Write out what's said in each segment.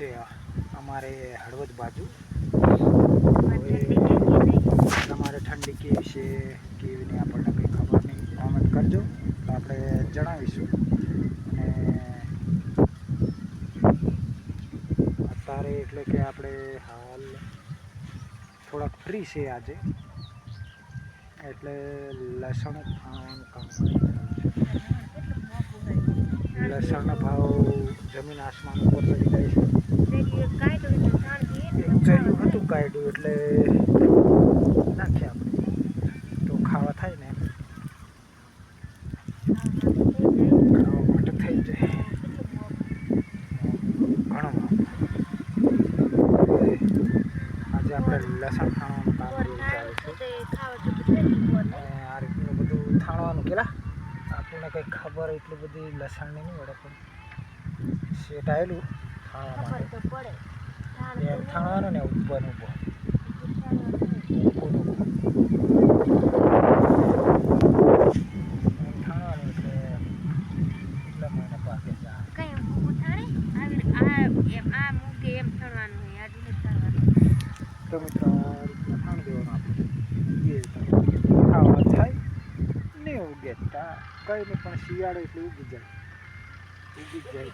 છે અમારે હળવદ બાજુ. તમારે ઠંડી કેવી છે કેવી નહીં આપણને કંઈ ખબર નહીં, કોમેન્ટ કરજો તો આપણે જણાવીશું. અને અત્યારે એટલે કે આપણે હાલ થોડાક ફ્રી છે આજે, એટલે લસણ ખાવાનું કામ કરી લસણનો ભાવ જમીન આસમાન ઉપર ચડી જાય છે. એક ચર્યું હતું કાઢ્યું એટલે નાખ્યા આપણે તો ખાવા થાય ને, ખાવા માટે થઈ જાય ઘણો. આજે આપણે લસણ ખાવાનું કામ ચાલે છે. આ રીતનું બધું થાણવાનું કેલા આપણને કંઈ ખબર એટલી બધી લસણની નહીં પડે, પણ શેટ આવેલું થાણવા માટે એમ થાણવાનું ને ઉપર ઊભો એમ થાણવાનું એટલે એટલા મહિને પાકે તો મિત્રો આ રીતના થાણ દેવાનું આપણે ખાવા થાય ને ઉગે તા કંઈ નહીં, પણ શિયાળો એટલે ઉગી જાય ઉગી જાય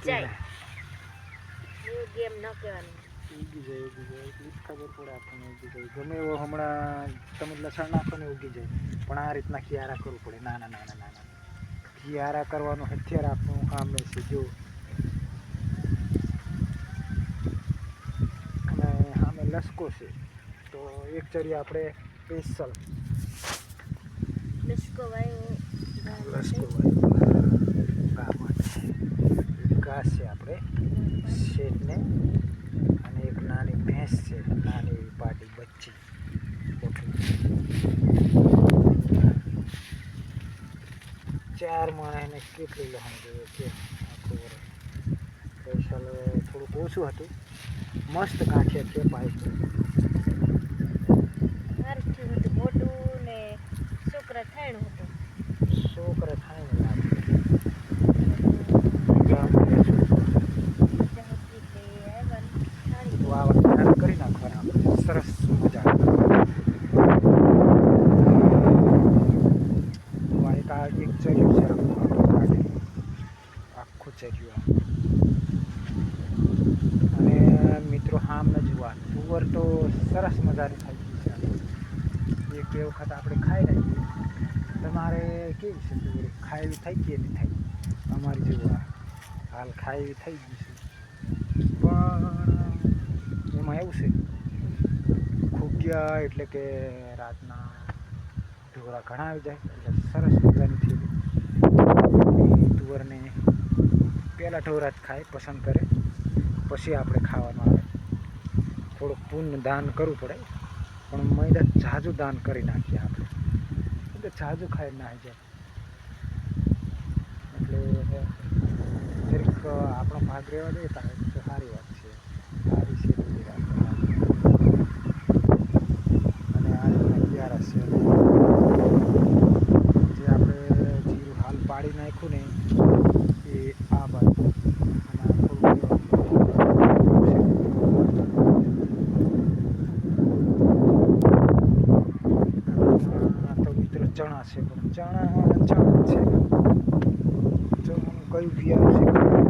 એટલી જ ખબર પડે આપણને ઉગી જાય. ગમે એવો હમણાં તમે લસણ નાખો ને ઉગી જાય, પણ આ રીતના ખિયારા કરવું પડે. નાના નાના નાના ખિયારા કરવાનું હથિયાર આપણું કામ છે. જો અને સામે લસકો છે તો એક ચરી આપણે સ્પેશિયલ લસકો વાવ્યો ઘાસ છે આપણે શેઠને, અને એક નાની ભેંસ છે, નાની એવી પાટી બચ્ચી ચાર માણસને કેટલી લહણ જોઈએ છે આખું વર્ષ. પૈસા થોડુંક ઓછું હતું, મસ્ત ગાંઠિયા છે પાઇપ મોટું ને છોકરા થાયણું હતું. છોકરા થાય ને વાવા કરી નાખવાના આપણે સરસ મજા. એક ચર્યું છે આખું ચર્યું. અને મિત્રો હામ ન જોવા તુવર તો સરસ મજાની થઈ ગઈ છે. એક બે વખત આપણે ખાઈ રાખીએ. તમારે કેવી છે તુવર? ખાવી થઈ ગઈ નહીં થઈ? અમારી જેવું હાલ ખાવી થઈ ગઈ છે, પણ એમાં એવું છે ખૂગ્યા એટલે કે રાતના ઢોરા ઘણા આવી જાય એટલે સરસ મજાની થયેલી તુવરને પહેલાં ઢોરા જ ખાય પસંદ કરે, પછી આપણે ખાવાનું આવે. થોડુંક પુણ્ય દાન કરવું પડે, પણ મહિના ઝાઝું દાન કરી નાખીએ આપણે, એટલે ઝાઝું ખાઈ નાખી જાય. એટલે જરીક આપણો ભાગ રહેવા દેતા હોય તો સારી વાત છે, સારી છે બધી વાત. અને આ રીતના ક્યારા છે જે આપણે જીરું હાલ પાડી નાખ્યું ને એ આ બાજુ. તો મિત્રો ચણા છે, પણ ચણા છે ચણાનું કયું બિયારું છે